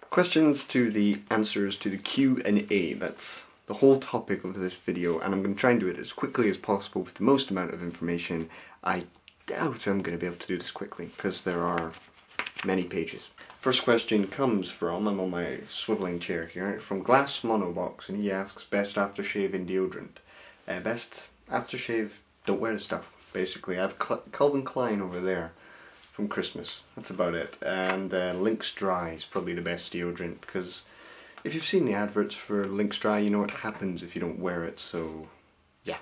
Questions to the answers to the Q&A. That's the whole topic of this video, and I'm going to try and do it as quickly as possible with the most amount of information. I doubt I'm going to be able to do this quickly because there are many pages. First question comes from, I'm on my swiveling chair here, from Glass Monobox, and he asks, best aftershave and deodorant. Best aftershave, don't wear the stuff, basically. I have Calvin Klein over there from Christmas, that's about it. And Lynx Dry is probably the best deodorant, because if you've seen the adverts for Lynx Dry, you know what happens if you don't wear it, so yeah.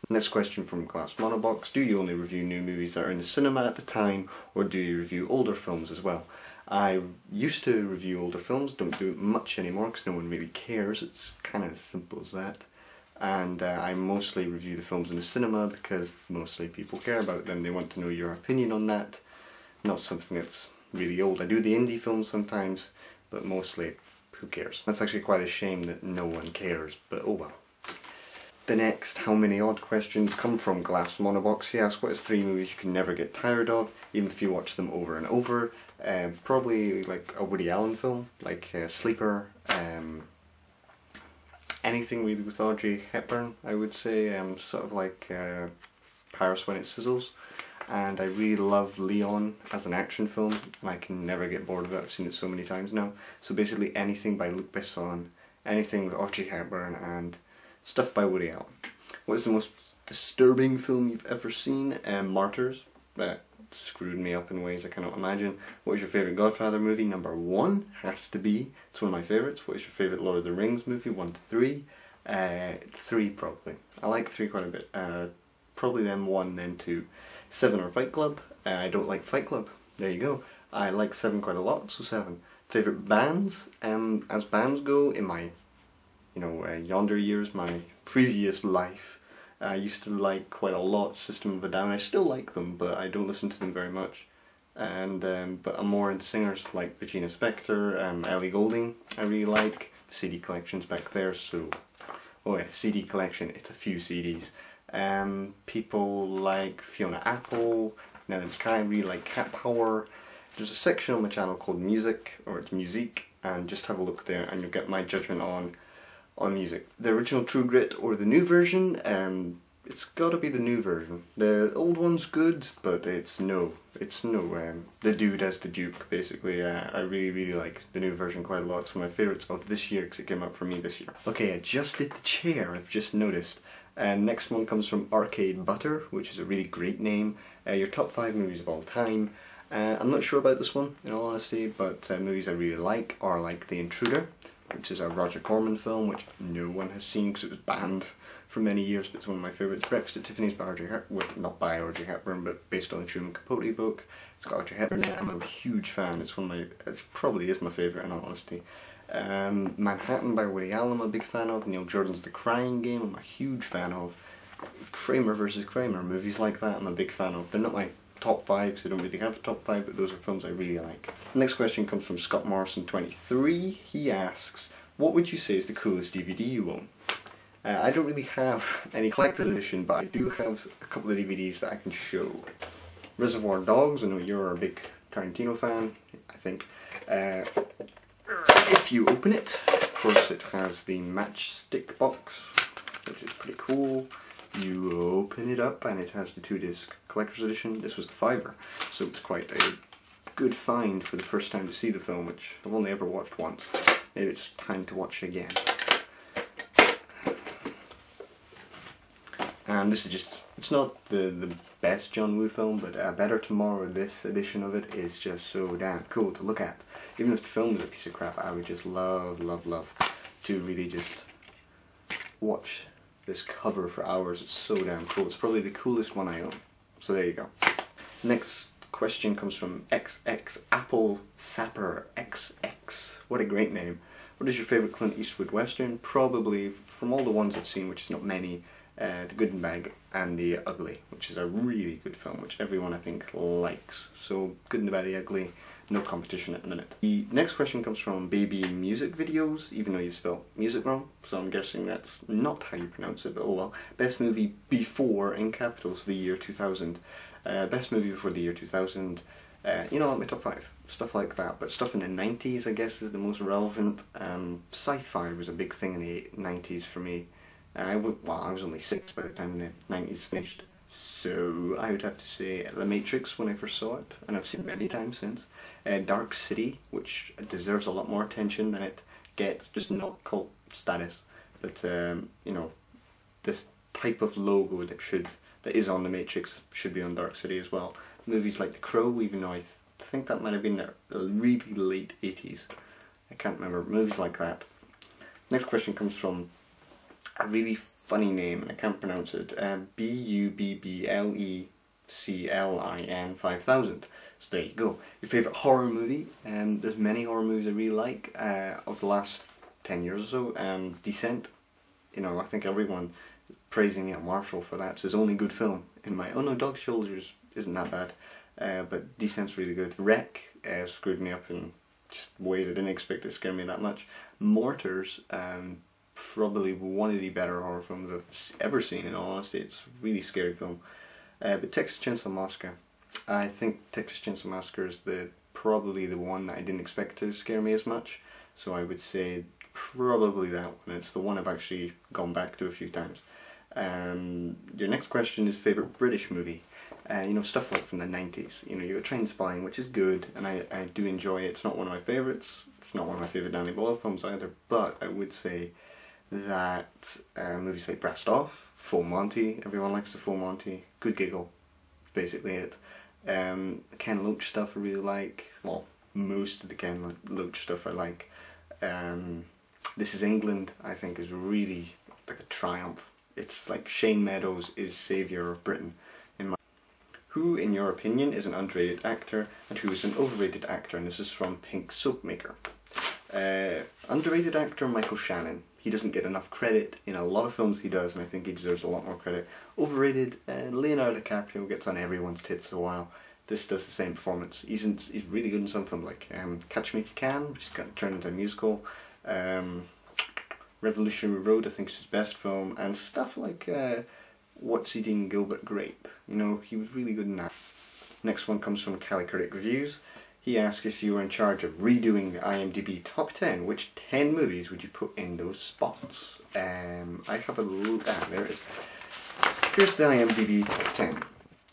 Next question from Glass Monobox, do you only review new movies that are in the cinema at the time, or do you review older films as well? I used to review older films, don't do it much anymore because no one really cares, it's kind of as simple as that. And I mostly review the films in the cinema because mostly people care about them, they want to know your opinion on that, not something that's really old. I do the indie films sometimes, but mostly, who cares? That's actually quite a shame that no one cares, but oh well. The next How Many Odd questions come from Glass Monobox. He asks, what is 3 movies you can never get tired of, even if you watch them over and over? Probably like a Woody Allen film, like Sleeper, anything really with Audrey Hepburn, I would say, sort of like Paris When It Sizzles. And I really love Leon as an action film, and I can never get bored of it, I've seen it so many times now. So basically anything by Luc Besson, anything with Audrey Hepburn, and stuff by Woody Allen. What is the most disturbing film you've ever seen? Martyrs. That screwed me up in ways I cannot imagine. What is your favourite Godfather movie? Number 1 has to be. It's one of my favourites. What is your favourite Lord of the Rings movie? 1 to 3. 3 probably. I like 3 quite a bit. Probably then 1, then 2. 7 or Fight Club. I don't like Fight Club. There you go. I like 7 quite a lot, so 7. Favourite bands? As bands go, in my yonder years, my previous life, I used to like quite a lot System of a Down. I still like them, but I don't listen to them very much. And but I'm more into singers like Regina Spektor, Ellie Goulding. I really like CD collections back there. So, oh yeah, CD collection. It's a few CDs. People like Fiona Apple, Nelly Sky. I really like Cat Power. There's a section on my channel called Music, or it's Musique, and just have a look there, and you'll get my judgment on music. The original True Grit or the new version, it's gotta be the new version. The old one's good, but it's no, the dude as the Duke, basically. I really like the new version quite a lot. It's one of my favourites of this year because it came out for me this year. Okay, I just did the chair, I've just noticed. And next one comes from Arcade Butter, which is a really great name. Your top 5 movies of all time. I'm not sure about this one, in all honesty, but movies I really like are like The Intruder, which is a Roger Corman film, which no one has seen because it was banned for many years, but it's one of my favourites. Breakfast at Tiffany's by Audrey Hepburn, well, not by Audrey Hepburn, but based on the Truman Capote book. It's got Audrey Hepburn in it. I'm a huge fan. It probably is my favourite in all honesty. Manhattan by Woody Allen I'm a big fan of. Neil Jordan's The Crying Game I'm a huge fan of. Kramer vs. Kramer, movies like that I'm a big fan of. They're not my top 5 because I don't really have a top 5, but those are films I really like. The next question comes from Scott Morrison 23. He asks, what would you say is the coolest DVD you own? I don't really have any collector's edition, but I do have a couple of DVDs that I can show. Reservoir Dogs, I know you're a big Tarantino fan, I think. If you open it, of course it has the matchstick box, which is pretty cool. You open it up and it has the 2-disc collector's edition. This was a $5, so it's quite a good find for the first time to see the film, which I've only ever watched once. Maybe it's time to watch it again. And this is just, it's not the best John Woo film, but Better Tomorrow, this edition of it is just so damn cool to look at. Even if the film is a piece of crap, I would just love to really just watch this cover for hours. It's so damn cool. It's probably the coolest one I own. So there you go. Next question comes from XX Apple Sapper XX. What a great name. What is your favourite Clint Eastwood Western? Probably, from all the ones I've seen, which is not many, The Good and Bad and The Ugly, which is a really good film, which everyone I think likes. So, Good and the Bad, The Ugly, no competition at the minute. The next question comes from Baby Music Videos, even though you've spelled music wrong, so I'm guessing that's not how you pronounce it, but oh well. Best movie before, in capitals, the year 2000. Best movie before the year 2000, You know, like my top 5, stuff like that. But stuff in the 90s, I guess, is the most relevant. Sci-fi was a big thing in the 90s for me. Well, I was only 6 by the time the 90s finished, so I would have to say The Matrix when I first saw it, and I've seen it many times since. Dark City, which deserves a lot more attention than it gets, just not cult status, but you know, this type of logo that is on The Matrix should be on Dark City as well. Movies like The Crow, even though I think that might have been the really late 80s, I can't remember, movies like that. Next question comes from a really funny name, and I can't pronounce it, BUBBLECLIN 5000. So there you go. Your favourite horror movie? There's many horror movies I really like of the last 10 years or so. Descent, you know, I think everyone praising Marshall for that. It's his only good film in my... Oh no, Dog Soldiers isn't that bad, but Descent's really good. Wreck screwed me up in just ways I didn't expect it to scare me that much. Mortars, probably one of the better horror films I've ever seen, in all honesty. It's a really scary film. But Texas Chainsaw Massacre. I think Texas Chainsaw Massacre is probably the one that I didn't expect to scare me as much. So I would say probably that one. It's the one I've actually gone back to a few times. Your next question is favourite British movie. You know, stuff like from the 90s. You know, you got Trainspotting, which is good, and I do enjoy it. It's not one of my favourites. It's not one of my favourite Danny Boyle films either, but I would say that movies like Brassed Off, Full Monty, everyone likes the Full Monty, good giggle, basically it. Ken Loach stuff I really like, well, most of the Ken Loach stuff I like. This Is England, I think, is really like a triumph. It's like Shane Meadows is saviour of Britain. Who, in your opinion, is an underrated actor, and who is an overrated actor? And this is from Pink Soapmaker. Underrated actor, Michael Shannon. He doesn't get enough credit in a lot of films he does, and I think he deserves a lot more credit. Overrated, Leonardo DiCaprio gets on everyone's tits a while. This does the same performance. He's really good in some films like Catch Me If You Can, which has got turned into a musical. Revolutionary Road, I think, is his best film, and stuff like What's Eating Gilbert Grape. You know, he was really good in that. Next one comes from Calicritic Reviews. He asks if you were in charge of redoing the IMDb top 10, which 10 movies would you put in those spots? I have a little... there it is. Here's the IMDb top 10.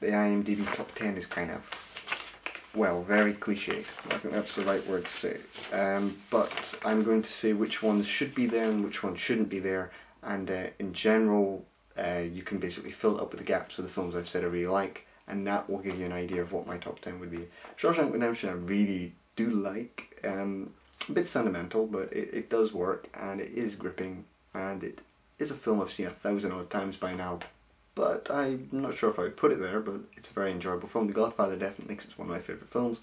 The IMDb top 10 is kind of, well, very cliched. I think that's the right word to say. But I'm going to say which ones should be there and which ones shouldn't be there. And in general, you can basically fill it up with the gaps of the films I've said I really like, and that will give you an idea of what my top 10 would be. Shawshank Redemption I really do like. A bit sentimental, but it does work, and it is gripping, and it is a film I've seen 1,000 odd times by now, but I'm not sure if I would put it there, but it's a very enjoyable film. The Godfather definitely, because it's one of my favourite films.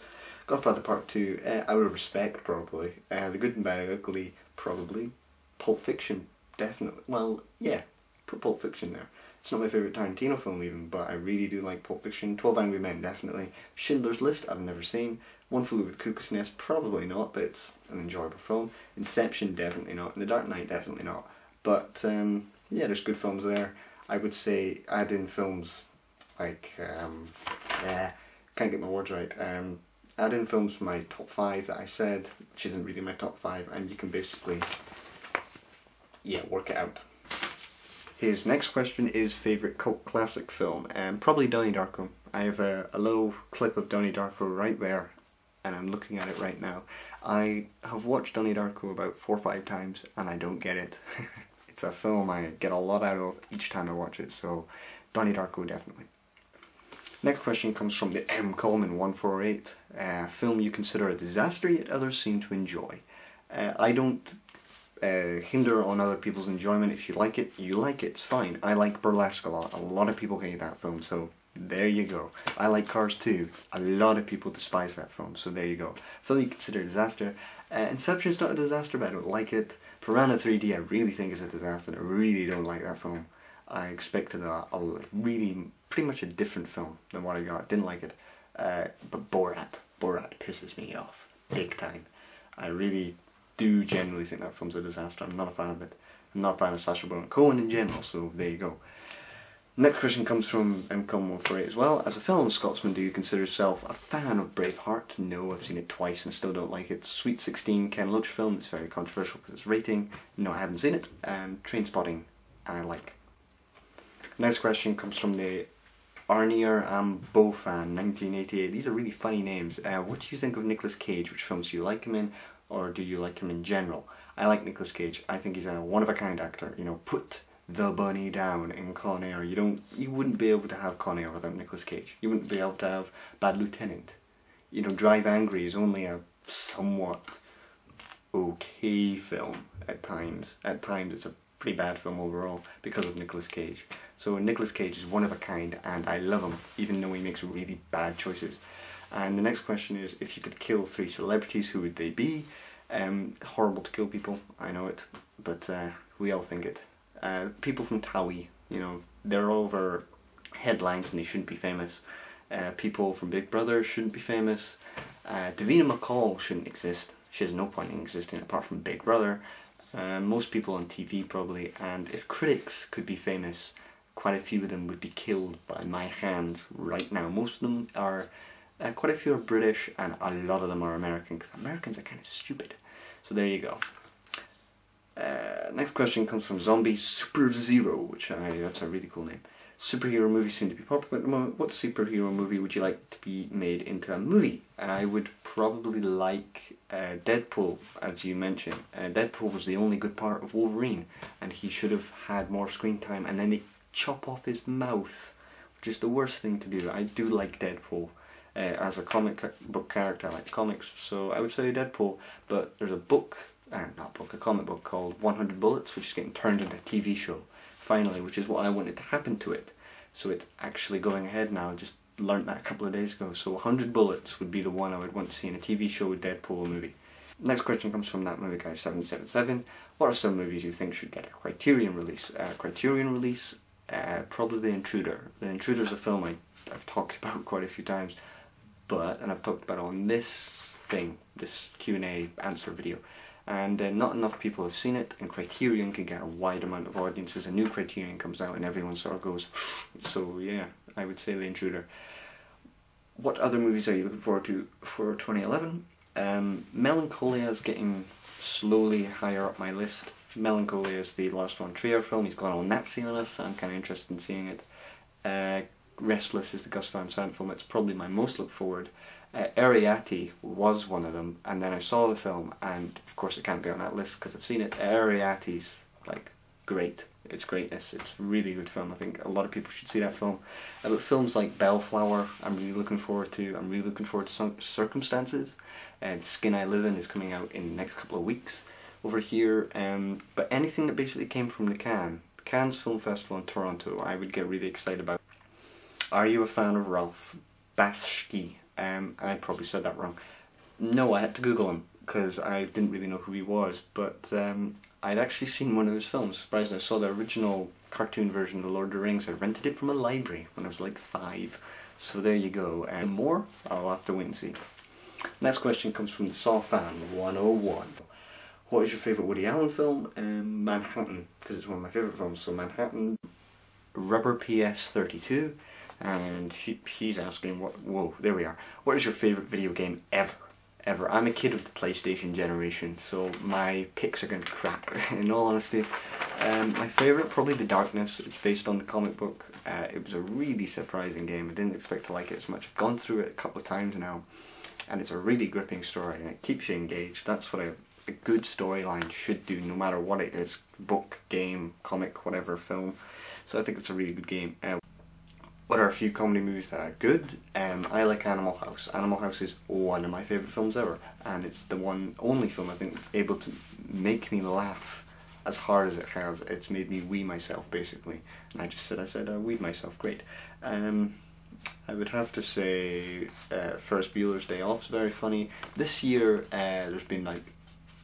Godfather Part 2, out of respect probably. The Good and Bad Ugly probably. Pulp Fiction definitely. Well, yeah, put Pulp Fiction there. It's not my favourite Tarantino film even, but I really do like Pulp Fiction. 12 Angry Men definitely. Schindler's List I've never seen. One Flew Over the Cuckoo's Nest probably not, but it's an enjoyable film. Inception definitely not, and The Dark Knight definitely not. But yeah, there's good films there. I would say add in films like, can't get my words right, add in films from my top 5 that I said, which isn't really my top 5, and you can basically, yeah, work it out. His next question is favourite cult classic film, and probably Donnie Darko. I have a little clip of Donnie Darko right there, and I'm looking at it right now. I have watched Donnie Darko about 4 or 5 times, and I don't get it. It's a film I get a lot out of each time I watch it, so Donnie Darko definitely. Next question comes from the M. Coleman 148. Film you consider a disaster yet others seem to enjoy. I don't hinder on other people's enjoyment. If you like it, you like it, it's fine. I like Burlesque a lot. A lot of people hate that film, so there you go. I like Cars 2. A lot of people despise that film, so there you go. Film you consider a disaster. Inception's not a disaster, but I don't like it. Piranha 3D I really think is a disaster. I really don't like that film. I expected a really, pretty much a different film than what I got. Didn't like it. But Borat pisses me off. Big time. I really do genuinely think that film's a disaster. I'm not a fan of it. I'm not a fan of Sacha Baron Cohen in general, so there you go. Next question comes from MCOM148 as well. As a fellow Scotsman, do you consider yourself a fan of Braveheart? No, I've seen it twice and still don't like it. Sweet 16, Ken Loach film, it's very controversial because it's rating. No, I haven't seen it. Trainspotting, I like. Next question comes from the Arnier Ambofan, 1988. These are really funny names. What do you think of Nicolas Cage? Which films do you like him in, or do you like him in general? I like Nicolas Cage. I think he's a one-of-a-kind actor. You know, put the bunny down in Con Air. You wouldn't be able to have Con Air without Nicolas Cage. You wouldn't be able to have Bad Lieutenant. You know, Drive Angry is only a somewhat okay film at times. At times it's a pretty bad film overall because of Nicolas Cage. So Nicolas Cage is one of a kind and I love him even though he makes really bad choices. And the next question is, if you could kill 3 celebrities, who would they be? Horrible to kill people, I know it, but we all think it. People from Towie, you know, they're all over headlines and they shouldn't be famous. People from Big Brother shouldn't be famous. Davina McCall shouldn't exist. She has no point in existing apart from Big Brother. Most people on TV probably, and if critics could be famous, quite a few of them would be killed by my hands right now. Most of them are, quite a few are British and a lot of them are American, because Americans are kind of stupid. So there you go. Next question comes from Zombie Super Zero, that's a really cool name. Superhero movies seem to be popular at the moment. What superhero movie would you like to be made into a movie? I would probably like Deadpool, as you mentioned. Deadpool was the only good part of Wolverine, and he should have had more screen time, and then they chop off his mouth, which is the worst thing to do. I do like Deadpool. As a comic book character, I like comics, so I would say Deadpool, but there's a comic book called 100 Bullets, which is getting turned into a TV show, finally, which is what I wanted to happen to it. So it's actually going ahead now, I just learnt that a couple of days ago, so 100 Bullets would be the one I would want to see in a TV show with Deadpool movie. Next question comes from That Movie Guy 777. What are some movies you think should get a Criterion release? Probably The Intruder. The Intruder is a film I've talked about quite a few times, and I've talked about it on this Q&A answer video, and not enough people have seen it, and Criterion can get a wide amount of audiences. A new Criterion comes out and everyone sort of goes, so yeah, I would say The Intruder. What other movies are you looking forward to for 2011? Melancholia is getting slowly higher up my list. Melancholia is the Lars von Trier film. He's gone all Nazi on us, so I'm kind of interested in seeing it. Restless is the Gus Van Sant film. It's probably my most look forward. Ariadne was one of them, and then I saw the film, and of course it can't be on that list because I've seen it. Ariadne's like great. It's greatness. It's a really good film. I think a lot of people should see that film. But films like Bellflower, I'm really looking forward to. I'm really looking forward to Circumstances, and Skin I Live In is coming out in the next couple of weeks over here. But anything that basically came from the Cannes Film Festival in Toronto, I would get really excited about. Are you a fan of Ralph Bakshi? I probably said that wrong. No, I had to Google him because I didn't really know who he was, but I'd actually seen one of his films. Surprised I saw the original cartoon version of The Lord of the Rings. I rented it from a library when I was like 5. So there you go. And more? I'll have to wait and see. Next question comes from the Saw Fan 101. What is your favourite Woody Allen film? Manhattan, because it's one of my favourite films. So Manhattan. Rubber PS 32. And he's asking, whoa, there we are. What is your favourite video game ever? I'm a kid of the PlayStation generation, so my picks are going to be crap, in all honesty. My favourite, probably The Darkness. It's based on the comic book. It was a really surprising game. I didn't expect to like it as much. I've gone through it a couple of times now, and it's a really gripping story, and it keeps you engaged. That's what a good storyline should do, no matter what it is. Book, game, comic, whatever, film. So I think it's a really good game. What are a few comedy movies that are good? I like Animal House. Animal House is one of my favourite films ever, and it's the only film I think that's able to make me laugh as hard as it has. It's made me wee myself, basically. And I said I weed myself, great. I would have to say Ferris Bueller's Day Off is very funny. This year there's been like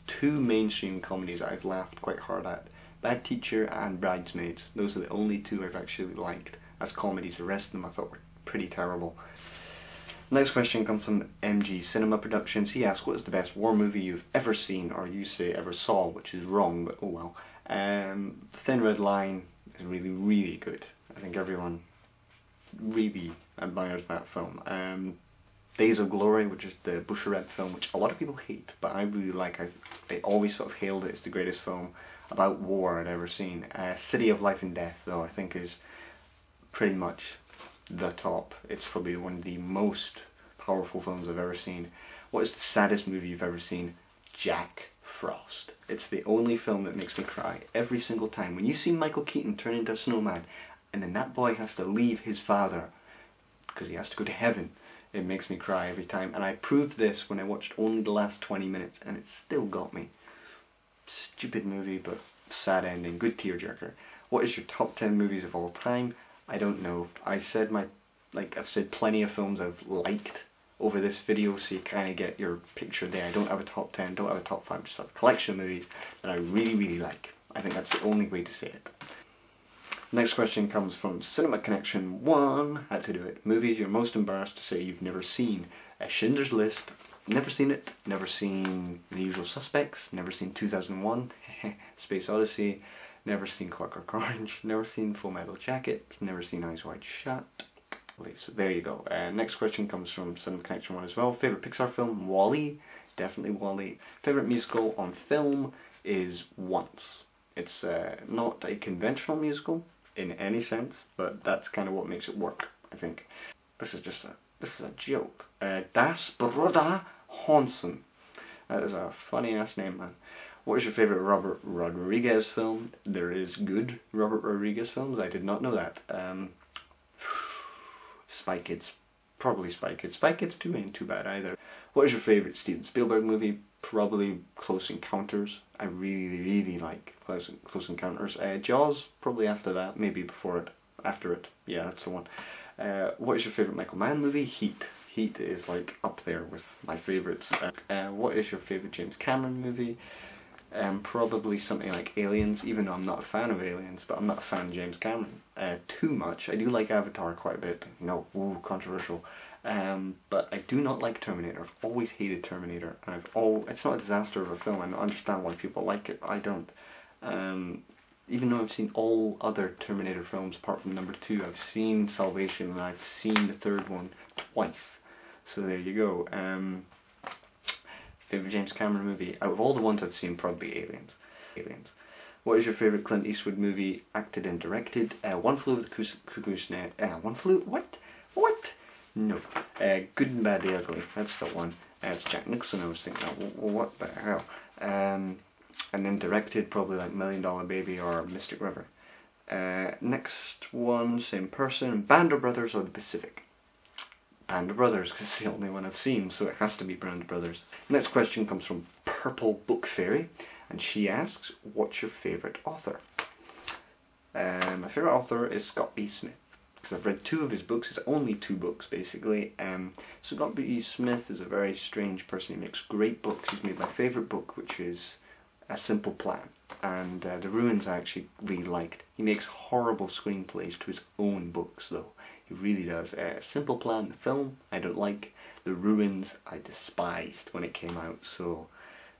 2 mainstream comedies I've laughed quite hard at. Bad Teacher and Bridesmaids. Those are the only 2 I've actually liked as comedies. The rest of them I thought were pretty terrible. Next question comes from MG Cinema Productions. He asks, what is the best war movie you've ever seen, or you say ever saw, which is wrong, but oh well. Thin Red Line is really, really good. I think everyone really admires that film. Days of Glory, which is the Boucherette film, which a lot of people hate, but I really like. I always sort of hailed it as the greatest film about war I'd ever seen. City of Life and Death, though, I think is pretty much the top. It's probably one of the most powerful films I've ever seen. What is the saddest movie you've ever seen? Jack Frost. It's the only film that makes me cry every single time. When you see Michael Keaton turn into a snowman, and then that boy has to leave his father because he has to go to heaven, it makes me cry every time. And I proved this when I watched only the last 20 minutes, and it still got me. Stupid movie, but sad ending. Good tearjerker. What is your top 10 movies of all time? I don't know. I've said plenty of films I've liked over this video, so you kind of get your picture there. I don't have a top 10, don't have a top 5, just have a collection of movies that I really, really like. I think that's the only way to say it. Next question comes from Cinema Connection 1. Had to do it. Movies you're most embarrassed to say you've never seen. Schindler's List. Never seen it. Never seen The Usual Suspects. Never seen 2001. Space Odyssey. Never seen Clockwork Orange. Never seen Full Metal Jacket. Never seen Eyes Wide Shut. So there you go. Next question comes from Cinema Connection 1 as well. Favourite Pixar film? WALL-E. Definitely WALL-E. Favourite musical on film is Once. It's not a conventional musical in any sense, but that's kind of what makes it work, I think. This is a joke. Das Bruder Hansen. That is a funny ass name, man. What is your favourite Robert Rodriguez film? There is good Robert Rodriguez films. I did not know that. Spy Kids. Probably Spy Kids. Spy Kids 2 ain't too bad either. What is your favourite Steven Spielberg movie? Probably Close Encounters. I really, really like Close Encounters. Jaws, probably after that, maybe before it. After it. Yeah, that's the one. What is your favourite Michael Mann movie? Heat. Heat is like up there with my favourites. What is your favourite James Cameron movie? Probably something like Aliens, even though I'm not a fan of Aliens, but I'm not a fan of James Cameron too much. I do like Avatar quite a bit. No, ooh, controversial. But I do not like Terminator. I've always hated Terminator. It's not a disaster of a film. I don't understand why people like it. I don't. Even though I've seen all other Terminator films apart from number 2, I've seen Salvation and I've seen the third one twice. So there you go. Favourite James Cameron movie? Out of all the ones I've seen, probably Aliens. What is your favourite Clint Eastwood movie, acted and directed? One Flew Over the Cuckoo's Nest. One Flew... What? What? No. Good and Bad, the Ugly. That's the one. It's Jack Nicholson, I was thinking. What the hell? And then directed, probably like $1 Million Baby or Mystic River. Next one, same person. Band of Brothers or The Pacific? Band of Brothers, because it's the only one I've seen, so it has to be Band of Brothers. Next question comes from Purple Book Fairy, and she asks, what's your favourite author? My favourite author is Scott B. Smith, because I've read 2 of his books. It's only 2 books, basically. Scott B. Smith is a very strange person. He makes great books. He's made my favourite book, which is A Simple Plan, and The Ruins I actually really liked. He makes horrible screenplays to his own books, though. He really does. Simple Plan, the film, I don't like. The Ruins, I despised when it came out. So,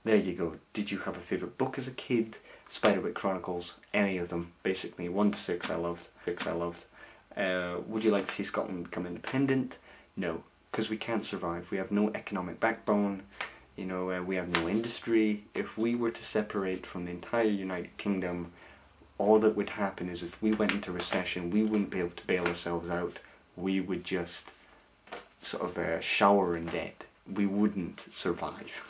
there you go. Did you have a favourite book as a kid? Spiderwick Chronicles, any of them, basically. 1 to 6 I loved. Would you like to see Scotland become independent? No, because we can't survive. We have no economic backbone. You know, we have no industry. If we were to separate from the entire United Kingdom, all that would happen is if we went into recession, we wouldn't be able to bail ourselves out. We would just sort of shower in debt. We wouldn't survive.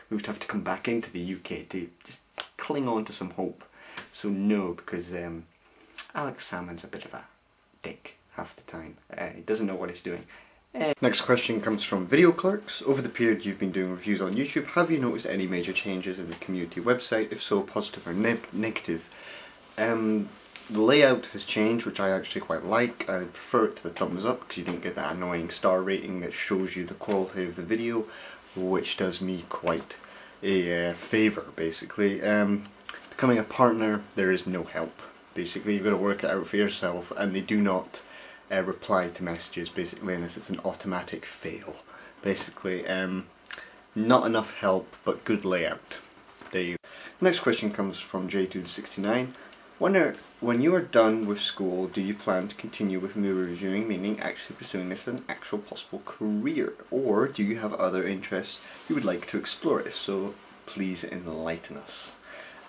We would have to come back into the UK to just cling on to some hope. So no, because Alex Salmond's a bit of a dick half the time. He doesn't know what he's doing. Next question comes from Video Clerks. Over the period you've been doing reviews on YouTube, have you noticed any major changes in the community website? If so, positive or negative? The layout has changed, which I actually quite like. I prefer it to the thumbs up because you don't get that annoying star rating that shows you the quality of the video, which does me quite a favour, basically. Becoming a partner, there is no help. Basically, you've got to work it out for yourself, and they do not reply to messages, basically, unless it's an automatic fail. Basically, not enough help, but good layout. There you go. Next question comes from JDude69. When you are done with school, do you plan to continue with movie reviewing, meaning actually pursuing this as an actual possible career? Or do you have other interests you would like to explore? If so, please enlighten us.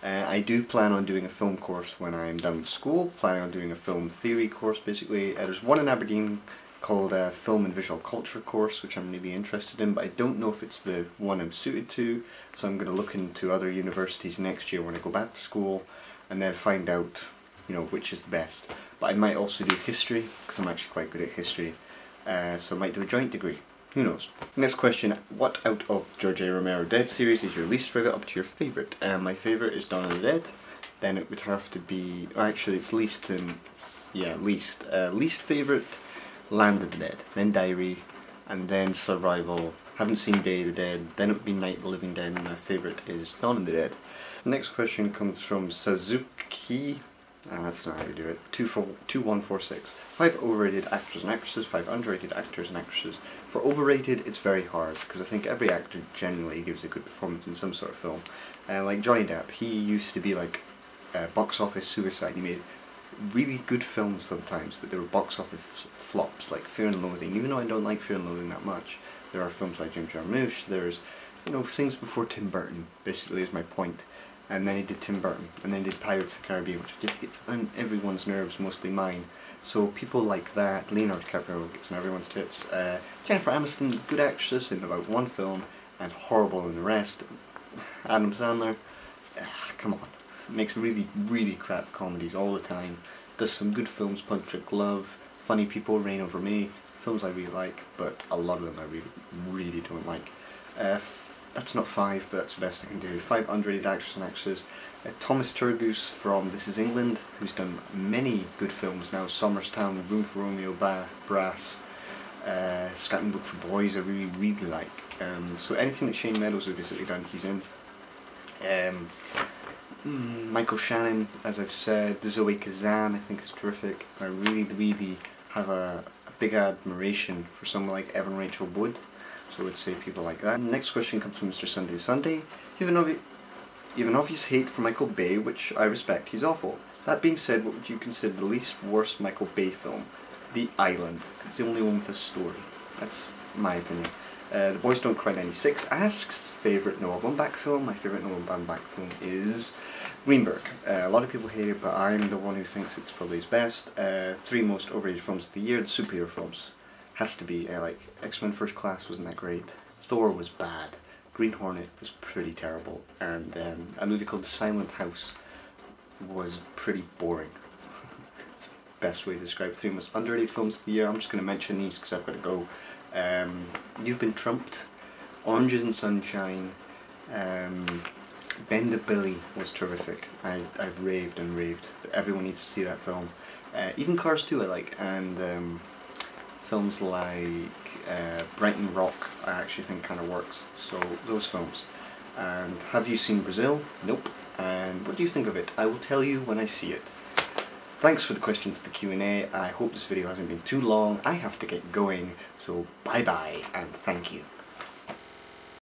I do plan on doing a film course when I'm done with school, planning on doing a film theory course basically. There's one in Aberdeen called a Film and Visual Culture course, which I'm really interested in, but I don't know if it's the one I'm suited to, so I'm going to look into other universities next year when I go back to school and then find out, you know, which is the best. But I might also do history, because I'm actually quite good at history, so I might do a joint degree. Who knows? Next question, what out of George A. Romero Dead series is your least favourite up to your favourite? My favourite is Dawn of the Dead, then it would have to be, actually it's least, least favourite, Land of the Dead, then Diary, and then Survival. Haven't seen Day of the Dead, then it would be Night of the Living Dead, and my favourite is Dawn of the Dead. Next question comes from Suzuki. That's not how you do it. 2146. 5 overrated actors and actresses, 5 underrated actors and actresses. For overrated, it's very hard because I think every actor generally gives a good performance in some sort of film. Like Johnny Depp, he used to be like box office suicide. He made really good films sometimes, but they were box office flops, like Fear and Loathing. Even though I don't like Fear and Loathing that much, there are films like Jim Jarmusch. There's, you know, things before Tim Burton. Basically, is my point. And then he did Tim Burton, and then he did Pirates of the Caribbean, which just gets on everyone's nerves, mostly mine. So people like that, Leonardo DiCaprio gets on everyone's tits. Jennifer Aniston, good actress in about one film, and horrible in the rest. Adam Sandler, come on, makes really, really crap comedies all the time. Does some good films, Punch Drunk Love, Funny People, Reign Over Me, films I really like, but a lot of them I really, really don't like. That's not 5, but that's the best I can do. 5 underrated actors and actresses. Thomas Turgoose from This Is England, who's done many good films now. Somerstown, Room for Romeo, Brass, Scatman Book for Boys I really, really like. So anything that Shane Meadows has basically done, he's in. Michael Shannon, as I've said. Zoe Kazan, I think is terrific. I really, really have a big admiration for someone like Evan Rachel Wood. So I would say people like that. Next question comes from Mr. Sunday Sunday. You have an obvious hate for Michael Bay, which I respect. He's awful. That being said, what would you consider the least worst Michael Bay film? The Island. It's the only one with a story. That's my opinion. The Boys Don't Cry 96 asks, favourite Noah Baumbach film? My favourite Noah Baumbach film is Greenberg. A lot of people hate it, but I'm the one who thinks it's probably his best. 3 most overrated films of the year, the superhero films. Has to be, like, X-Men First Class wasn't that great, Thor was bad, Green Hornet was pretty terrible, and a movie called The Silent House was pretty boring. It's the best way to describe 3 most underrated films of the year. I'm just going to mention these because I've got to go. You've Been Trumped, Oranges and Sunshine, Bend of Billy was terrific. I've raved and raved, but everyone needs to see that film. Even Cars 2 I like, and films like Brighton Rock I actually think kind of works, so those films. And have you seen Brazil? Nope. And what do you think of it? I will tell you when I see it. Thanks for the questions to the Q&A. I hope this video hasn't been too long. I have to get going, so bye bye and thank you.